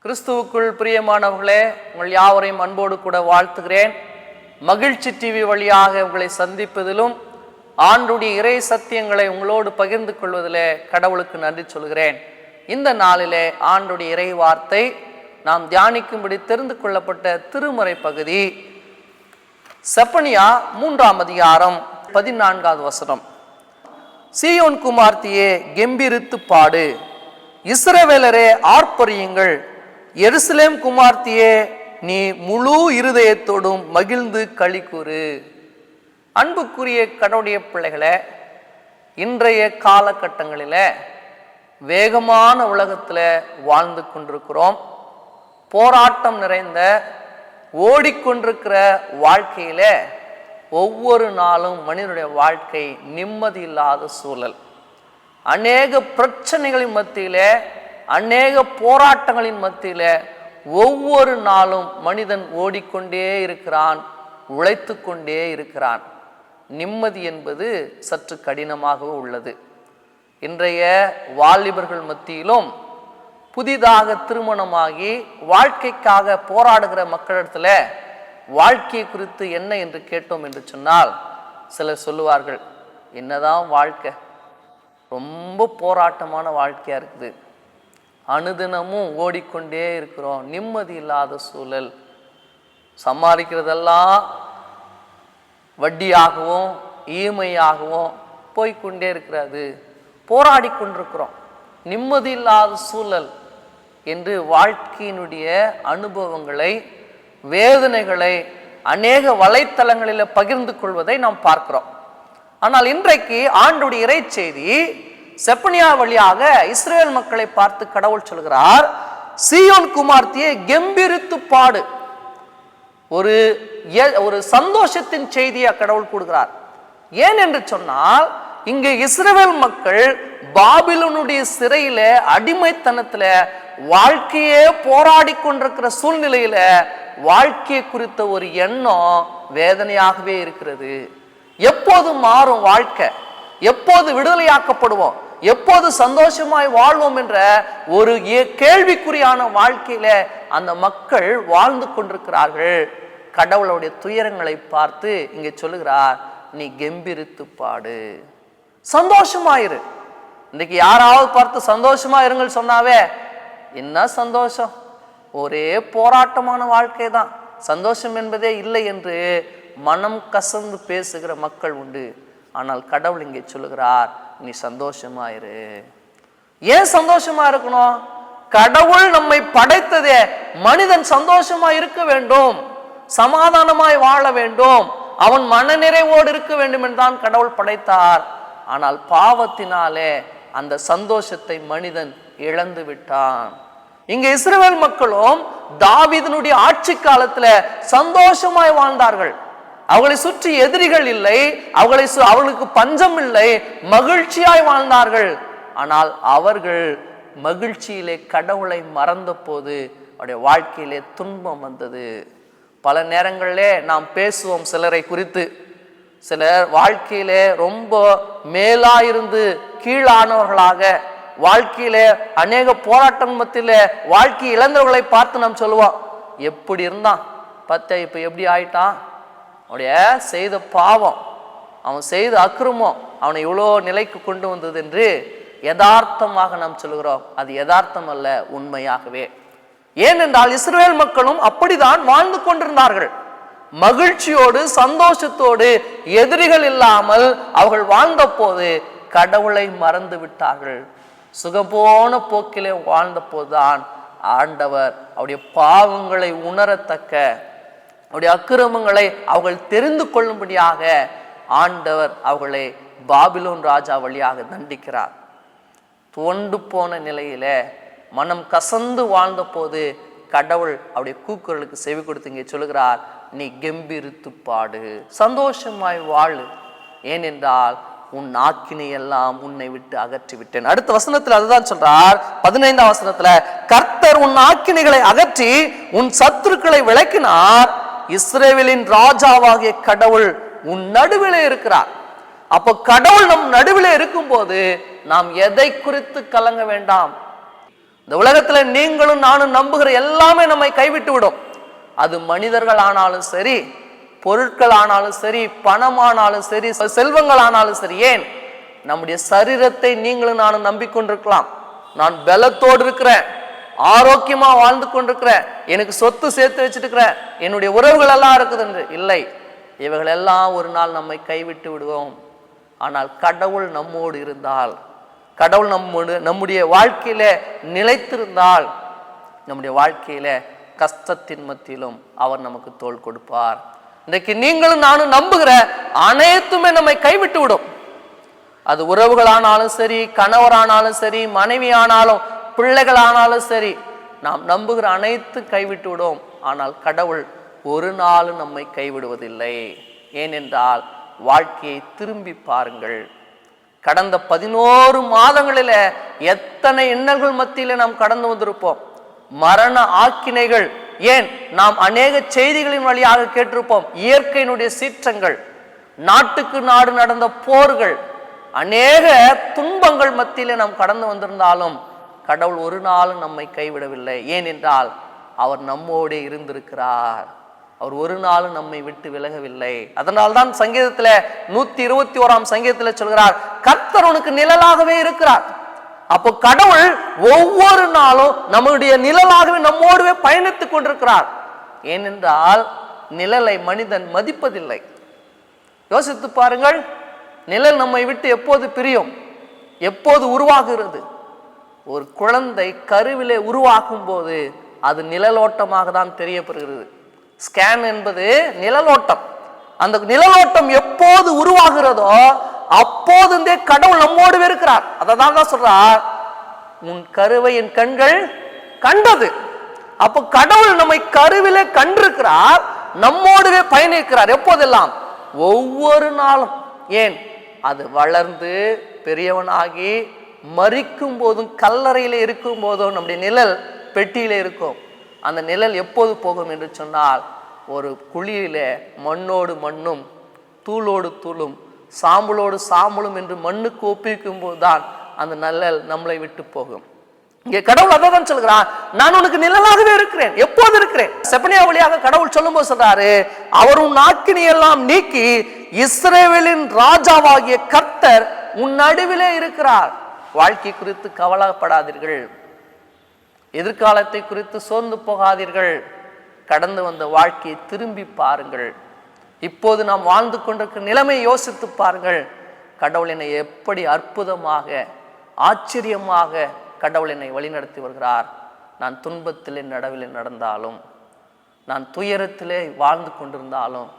கிறிஸ்துவுக்குள் பிரியமானவர்களே, உங்கள் யாவரையும் அன்போடு கூட வாழ்த்துகிறேன். மகிழ்ச்சி டிவி வழியாக உங்களை சந்திப்பதிலும் ஆண்டுடைய இறை சத்தியங்களை உங்களோடு பகிர்ந்து கொள்வதிலே கடவுளுக்கு நன்றி சொல்கிறேன். இந்த நாளிலே ஆண்டுடைய இறை வார்த்தை நாம் தியானிக்கும்படி தெரிந்து கொள்ளப்பட்ட திருமறை பகுதி செப்பனியா 3ஆம் அதிகாரம் 14வது வசனம். சீயோன் குமார்த்தியே கெம்பீரித்து பாடு, இஸ்ரவேலரே ஆர்ப்பரியுங்கள், எருசலேம் குமார்த்தியே நீ முழு இருதயத்தோடும் மகிழ்ந்து களி கூறு. அன்புக்குரிய கடவுளுடைய பிள்ளைகளே, இன்றைய காலகட்டங்களில் வேகமான உலகத்தில் வாழ்ந்து கொண்டிருக்கிறோம். போராட்டம் நிறைந்த ஓடிக்கொண்டிருக்கிற வாழ்க்கையில் ஒவ்வொரு நாளும் மனிதனுடைய வாழ்க்கை நிம்மதி இல்லாத சூழல். அநேக பிரச்சனைகளின் மத்தியில், அநேக போராட்டங்களின் மத்தியில் ஒவ்வொரு நாளும் மனிதன் ஓடிக்கொண்டே இருக்கிறான், உழைத்து கொண்டே இருக்கிறான். நிம்மதி என்பது சற்று கடினமாகவே உள்ளது. இன்றைய வாலிபர்கள் மத்தியிலும் புதிதாக திருமணமாகி வாழ்க்கைக்காக போராடுகிற மக்களிடத்துல வாழ்க்கையை குறித்து என்ன என்று கேட்டோம் என்று சொன்னால், சிலர் சொல்லுவார்கள், என்னதான் வாழ்க்கை, ரொம்ப போராட்டமான வாழ்க்கையா இருக்குது, அனுதினமும் ஓடிக்கொண்டே இருக்கிறோம், நிம்மதி இல்லாத சூழல், சம்பாதிக்கிறதெல்லாம் வட்டியாகவும் இஎம்ஐயாகவும் போய்கொண்டே இருக்கிறது, போராடி கொண்டிருக்கிறோம், நிம்மதி இல்லாத சூழல் என்று வாழ்க்கையினுடைய அனுபவங்களை, வேதனைகளை அநேக வலைத்தளங்களில் பகிர்ந்து கொள்வதை நாம் பார்க்கிறோம். ஆனால் இன்றைக்கு ஆண்டுடைய இறை செய்தி செப்பனியா வழியாக இஸ்ரவேல் மக்களை பார்த்து கடவுள் சொல்கிறார், சீயோன் குமார்த்தியை கெம்பீரித்து பாடு. ஒரு சந்தோஷத்தின் செய்தியை கடவுள் கொடுக்கிறார். ஏன் என்று சொன்னால், இங்கே இஸ்ரவேல் மக்கள் பாபிலோனுடைய சிறையில, அடிமைத்தனத்துல வாழ்க்கையே போராடி கொண்டிருக்கிற சூழ்நிலையில வாழ்க்கையை குறித்த ஒரு எண்ணம் வேதனையாகவே இருக்கிறது. எப்போது மாறும் வாழ்க்கை, எப்போது விடுதலையாக்கப்படுவோம், எப்போது சந்தோஷமாய் வாழ்வோம் என்ற ஒரு கேள்விக்குறியான வாழ்க்கையில அந்த மக்கள் வாழ்ந்து கொண்டிருக்கிறார்கள். கடவுளுடைய துயரங்களை பார்த்து இங்கே சொல்லுகிறார், நீ கெம்பீரித்து பாடு, சந்தோஷமாயிரு. இன்னைக்கு யாராவது பார்த்து சந்தோஷமா இருங்கள் சொன்னாவே, என்ன சந்தோஷம், ஒரே போராட்டமான வாழ்க்கை தான், சந்தோஷம் என்பதே இல்லை என்று மனம் கசந்து பேசுகிற மக்கள் உண்டு. ஆனால் கடவுள் இங்கே சொல்லுகிறார், நீ சந்தோஷமாயிரு. ஏன் சந்தோஷமா இருக்கணும்? கடவுள் நம்மை படைத்ததே மனிதன் சந்தோஷமா இருக்க வேண்டும், சமாதானமாய் வாழ வேண்டும், அவன் மனநிறைவோடு இருக்க வேண்டும் என்றுதான் கடவுள் படைத்தார். ஆனால் பாவத்தினாலே அந்த சந்தோஷத்தை மனிதன் இழந்து விட்டான். இங்க இஸ்ரவேல் மக்களும் தாவீதினுடைய ஆட்சி காலத்துல சந்தோஷமாய் வாழ்ந்தார்கள். அவர்களை சுற்றி எதிரிகள் இல்லை, அவர்களுக்கு பஞ்சம் இல்லை, மகிழ்ச்சியாய் வாழ்ந்தார்கள். ஆனால் அவர்கள் மகிழ்ச்சியிலே கடவுளை மறந்த போது அவருடைய வாழ்க்கையிலே துன்பம் வந்தது. பல நேரங்களிலே நாம் பேசுவோம் சிலரை குறித்து, சிலர் வாழ்க்கையிலே ரொம்ப மேலாயிருந்து கீழானவர்களாக, வாழ்க்கையிலே அநேக போராட்டம் மத்தியிலே வாழ்க்கை இழந்தவர்களை பார்த்து நாம் சொல்லுவோம், எப்படி இருந்தான் பார்த்தா இப்ப எப்படி ஆயிட்டான், அவனுடைய செய்த பாவம், அவன் செய்த அக்கிரமம் அவனை இவ்வளோ நிலைக்கு கொண்டு வந்தது என்று யதார்த்தமாக நாம் சொல்கிறோம். அது யதார்த்தம் அல்ல, உண்மையாகவே. ஏனென்றால் இஸ்ரவேல் மக்களும் அப்படிதான் வாழ்ந்து கொண்டிருந்தார்கள். மகிழ்ச்சியோடு சந்தோஷத்தோடு எதிரிகள் இல்லாமல் அவர்கள் வாழ்ந்த போது கடவுளை மறந்து விட்டார்கள். சுகபோன போக்கிலே வாழ்ந்த போதுதான் ஆண்டவர் அவருடைய பாவங்களை உணரத்தக்க, அவருடைய அக்கிரமங்களை அவர்கள் தெரிந்து கொள்ளும்படியாக ஆண்டவர் அவர்களை பாபிலோன் ராஜா வழியாக தண்டிக்கிறார். தோண்டு போன நிலையில மனம் கசந்து வாழ்ந்த போது கடவுள் அவருடைய கூக்குரலுக்கு செவி கொடுத்து இங்கே சொல்லுகிறார், நீ கெம்பீரித்து பாடு, சந்தோஷமாய் வாழு, ஏனென்றால் உன் ஆக்கினை எல்லாம் உன்னை விட்டு அகற்றி விட்டேன். அடுத்த வசனத்துல அதுதான் சொல்றார். 15ஆம் வசனத்துல, கர்த்தர் உன் ஆக்கினைகளை அகற்றி உன் சத்துருக்களை விலக்கினார், இஸ்ரவேலின் ராஜாவாகிய கடவுள் உன் நடுவிலே இருக்கிறார். அப்போ கடவுள் நம் நடுவிலே இருக்கும் போது நாம் எதை குறித்து கலங்க வேண்டாம். இந்த உலகத்துல நீங்களும் நானும் நம்புகிற எல்லாமே நம்மை கைவிட்டு விடும். அது மனிதர்கள் ஆனாலும் சரி, பொருட்கள் ஆனாலும் சரி, பணமானாலும் சரி, செல்வங்கள் ஆனாலும் சரி. ஏன் நம்முடைய சரீரத்தை நீங்களும் நானும் நம்பிக்கொண்டிருக்கலாம். நான் பலத்தோடு இருக்கிறேன், ஆரோக்கியமா வாழ்ந்து கொண்டிருக்கிறேன், எனக்கு சொத்து சேர்த்து வச்சுட்டு இருக்கிறேன், என்னுடைய உறவுகள் எல்லாம் இருக்குது என்று. இல்லை, இவைகள் எல்லாம் ஒரு நாள் நம்மை கைவிட்டு விடுவோம். ஆனால் கடவுள் நம்மோடு இருந்தால், கடவுள் நம்முடைய வாழ்க்கையில நிலைத்திருந்தால், நம்முடைய வாழ்க்கையில கஷ்டத்தின் மத்தியிலும் அவர் நமக்கு தோள் கொடுப்பார். இன்றைக்கு நீங்களும் நானும் நம்புகிற அனைத்துமே நம்மை கைவிட்டு விடும். அது உறவுகளானாலும் சரி, கணவரானாலும் சரி, மனைவி ஆனாலும், பிள்ளைகள் ஆனாலும் சரி, நாம் நம்புகிற அனைத்து கைவிட்டு விடும். ஆனால் கடவுள் ஒரு நாளும் நம்மை கைவிடுவதில்லை. ஏனென்றால் வாழ்க்கையை திரும்பி பாருங்கள். கடந்த 11 மாதங்களில எத்தனை இன்னல்கள் மத்தியில நாம் கடந்து வந்திருப்போம். மரண ஆக்கினைகள், ஏன் நாம் அநேக செய்திகளின் வழியாக கேட்டிருப்போம். இயற்கையினுடைய சீற்றங்கள், நாட்டுக்கு நாடு நடந்த போர்கள், அநேக துன்பங்கள் மத்தியில நாம் கடந்து வந்திருந்தாலும் கடவுள் ஒரு நாளும் நம்மை கைவிடவில்லை. ஏனென்றால் அவர் நம்மோடே இருந்திருக்கிறார். அவர் ஒரு நாளும் நம்மை விட்டு விலகவில்லை. அதனால்தான் சங்கீதத்துல 121ஆம் சங்கீதத்துல சொல்கிறார், கர்த்தர் உனக்கு நிழலாகவே இருக்கிறார். அப்போ கடவுள் ஒவ்வொரு நாளும் நம்முடைய நிழலாகவே நம்மோடுவே பயணித்துக் கொண்டிருக்கிறார். ஏனென்றால் நிழலை மனிதன் மதிப்பதில்லை. யோசித்து பாருங்கள், நிழல் நம்மை விட்டு எப்போது பிரியும், எப்போது உருவாகிறது? ஒரு குழந்தை கருவிலே உருவாக்கும் போது அது நிழலோட்டமாக தான் தெரியப்படுகிறது. ஸ்கேன் என்பது நிழலோட்டம். அந்த நிழலோட்டம் எப்போது உருவாகிறதோ அப்போதுந்தே கடவுள் நம்மோடு இருக்கிறார். அதை தான் சொல்றார், உன் கருவை என் கண்கள் கண்டது. அப்போ கடவுள் நம்மை கருவிலே கண்டிருக்கிறார், நம்மோடுவே பயணிக்கிறார். எப்போதெல்லாம்? ஒவ்வொரு நாளும். ஏன்? அது வளர்ந்து பெரியவனாகி மரிக்கும் போதும், கல்லறையில இருக்கும் போதும் நம்முடைய நிழல் பெட்டியில இருக்கும். அந்த நிழல் எப்போது போகும் என்று சொன்னால், ஒரு குழியில மண்ணோடு மண்ணும், தூளோடு தூளும், சாம்பலோடு சாம்பலும் என்று மண்ணுக்கு ஒப்பிக்கும் போதுதான் அந்த நிழல் நம்மளை விட்டு போகும். இங்கே கடவுள் அதான் சொல்கிறார், நான் உனக்கு நிழலாகவே இருக்கிறேன். எப்போது இருக்கிறேன்? செப்பனியா வழியாக கடவுள் சொல்லும் போது சொல்றாரு, அவர் உன் ஆக்கினை எல்லாம் நீக்கி இஸ்ரவேலின் ராஜாவாகிய கர்த்தர் உன் நடுவிலே இருக்கிறார். வாழ்க்கை குறித்து கவலைப்படாதீர்கள், எதிர்காலத்தை குறித்து சோர்ந்து போகாதீர்கள். கடந்து வந்த வாழ்க்கையை திரும்பி பாருங்கள். இப்போது நாம் வாழ்ந்து கொண்டிருக்கிற நிலைமை யோசித்து பாருங்கள். கடவுள் என்னை எப்படி அற்புதமாக, ஆச்சரியமாக கடவுள் என்னை வழிநடத்தி வருகிறார். நான் துன்பத்திலே நடுவிலே நடந்தாலும், நான் துயரத்திலே வாழ்ந்து கொண்டிருந்தாலும்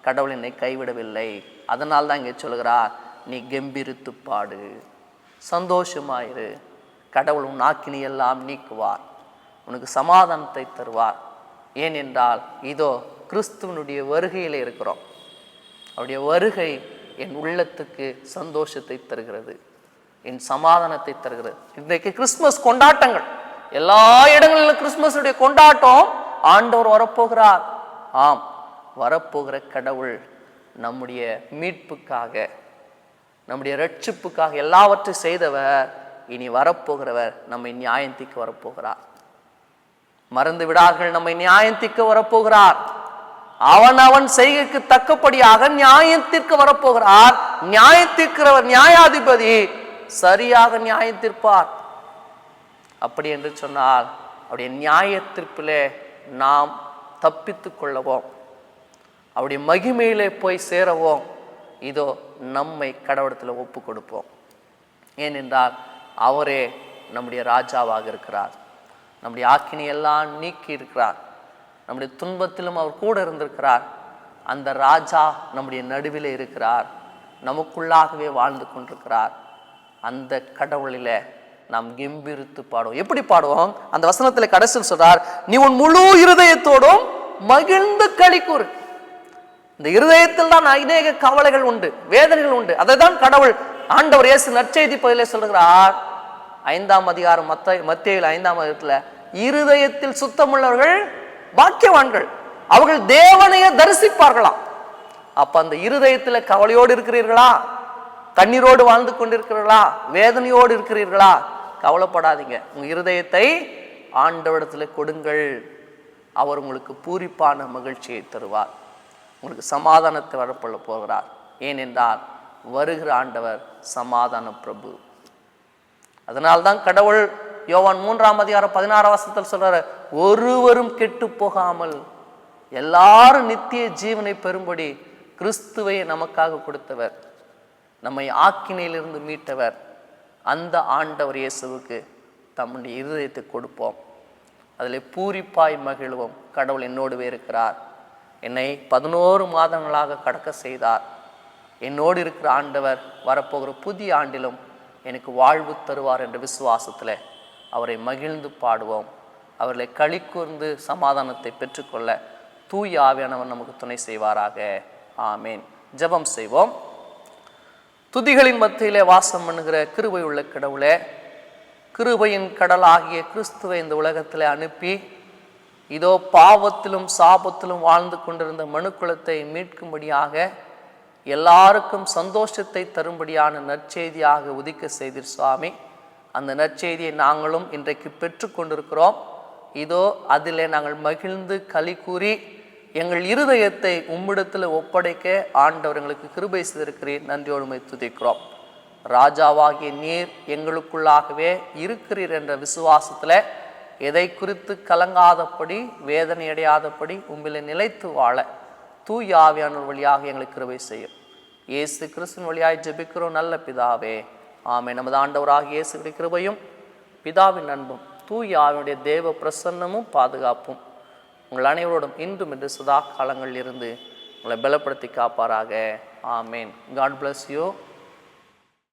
கடவுள் என்னை கைவிடவில்லை. அதனால் தான் இங்கே சொல்கிறார், நீ கம்பீரித்து பாடு, சந்தோஷமாயிரு. கடவுள் உன் ஆக்கினை எல்லாம் நீக்குவார், உனக்கு சமாதானத்தை தருவார். ஏனென்றால் இதோ கிறிஸ்துவனுடைய வருகையில் இருக்கிறோம். அவருடைய வருகை என் உள்ளத்துக்கு சந்தோஷத்தை தருகிறது, என் சமாதானத்தை தருகிறது. இன்றைக்கு கிறிஸ்துமஸ் கொண்டாட்டங்கள், எல்லா இடங்களிலும் கிறிஸ்துமஸுடைய கொண்டாட்டம். ஆண்டவர் வரப்போகிறார். ஆம், வரப்போகிற கடவுள் நம்முடைய மீட்புக்காக, நம்முடைய ரட்சிப்புக்காக எல்லாவற்றையும் செய்தவர். இனி வரப்போகிறவர் நம்மை நியாயந்திக்க வரப்போகிறார். மறந்து விடார்கள், நம்மை நியாயந்திக்க வரப்போகிறார். அவன் செய்கைக்கு தக்கபடியாக நியாயத்திற்கு வரப்போகிறார். நியாயத்திற்கிறவர் நியாயாதிபதி சரியாக நியாயத்திற்பார். அப்படி என்று சொன்னால் அவருடைய நியாயத்திற்பிலே நாம் தப்பித்துக் கொள்ளவோம், அவருடைய மகிமையிலே போய் சேரவோம். இதோ நம்மை கடவுளத்தில் ஒப்பு கொடுப்போம். ஏனென்றால் அவரே நம்முடைய ராஜாவாக இருக்கிறார். நம்முடைய ஆக்கினையெல்லாம் நீக்கி இருக்கிறார். நம்முடைய துன்பத்திலும் அவர் கூட இருந்திருக்கிறார். அந்த ராஜா நம்முடைய நடுவிலே இருக்கிறார், நமக்குள்ளாகவே வாழ்ந்து கொண்டிருக்கிறார். அந்த கடவுளில நாம் கம்பீரித்து பாடுவோம். எப்படி பாடுவோம்? அந்த வசனத்தில் கடைசியில் சொல்றார், நீ உன் முழு இருதயத்தோடும் மகிழ்ந்து களி கூறு. இந்த இருதயத்தில் தான் அநேக கவலைகள் உண்டு, வேதனைகள் உண்டு. அதை தான் கடவுள் ஆண்டவர் இயேசு நற்செய்தி பகுதியிலே சொல்கிறார். 5ஆம் அதிகாரம் மத்தேயுவில் 5ஆம் அதிகாரத்துல, இருதயத்தில் சுத்தமுள்ளவர்கள் பாக்கியவான்கள், அவர்கள் தேவனையே தரிசிப்பார்களாம். அப்ப அந்த இருதயத்துல கவலையோடு இருக்கிறீர்களா? கண்ணீரோடு வாழ்ந்து கொண்டிருக்கிறீர்களா? வேதனையோடு இருக்கிறீர்களா? கவலைப்படாதீங்க. உங்கள் இருதயத்தை ஆண்டவரிடத்தில் கொடுங்கள். அவர் உங்களுக்கு பூரிப்பான மகிழ்ச்சியை தருவார். உங்களுக்கு சமாதானத்தை வரப்பட போகிறார். ஏனென்றால் வருகிற ஆண்டவர் சமாதான பிரபு. அதனால்தான் கடவுள் யோவான் 3:16 சொல்றாரு, ஒருவரும் கெட்டு போகாமல் எல்லாரும் நித்திய ஜீவனை பெறும்படி கிறிஸ்துவை நமக்காக கொடுத்தவர், நம்மை ஆக்கினையிலிருந்து மீட்டவர். அந்த ஆண்டவர் இயேசுவுக்கு தம்முடைய இருதயத்தை கொடுப்போம். அதில் பூரிப்பாய் மகிழ்வோம். கடவுள் என்னோடுவே இருக்கிறார். என்னை 11 மாதங்களாக கடக்க செய்தார். என்னோடு இருக்கிற ஆண்டவர் வரப்போகிற புதிய ஆண்டிலும் எனக்கு வாழ்வு தருவார் என்ற விசுவாசத்தில் அவரை மகிழ்ந்து பாடுவோம். அவர்களை களி கூர்ந்து சமாதானத்தை பெற்றுக்கொள்ள தூய ஆவியானவர் நமக்கு துணை செய்வாராக. ஆமேன். ஜெபம் செய்வோம். துதிகளின் மத்தியிலே வாசம் பண்ணுகிற கிருபை உள்ள கடவுளே, கிருபையின் கடல் ஆகிய கிறிஸ்துவை இந்த உலகத்தில் அனுப்பி இதோ பாவத்திலும் சாபத்திலும் வாழ்ந்து கொண்டிருந்த மனுக்குலத்தை மீட்கும்படியாக எல்லாருக்கும் சந்தோஷத்தை தரும்படியான நற்செய்தியாக உதிக்க செய்தீர் சுவாமி. அந்த நற்செய்தியை நாங்களும் இன்றைக்கு பெற்று கொண்டிருக்கிறோம். இதோ அதிலே நாங்கள் மகிழ்ந்து களி கூறி எங்கள் இருதயத்தை உம்மிடத்தில் ஒப்படைக்க ஆண்டவர் எங்களுக்கு கிருபை செய்திருக்கிறீர். நன்றியோடுமை துதிக்கிறோம். ராஜாவாகிய நீர் எங்களுக்குள்ளாகவே இருக்கிறீர் என்ற விசுவாசத்தில் எதை குறித்து கலங்காதபடி வேதனை அடையாதபடி உம்மிலே நிலைத்து வாழ தூய ஆவியானவர் வழியாக எங்களுக்கு கிருபை செய்யும். இயேசு கிறிஸ்துவின் வழியாய் ஜெபிக்கிறோம் நல்ல பிதாவே. ஆமென். நமது ஆண்டவராகிய இயேசுவின் கிருபையும் பிதாவின் அன்பும் தூய ஆவியுடைய தேவ பிரசன்னமும் பாதுகாப்பும் உங்கள் அனைவரோடும் இன்றும் என்று சதா காலங்களில் இருந்து உங்களை பலப்படுத்தி காப்பாராக. ஆமேன். God bless you.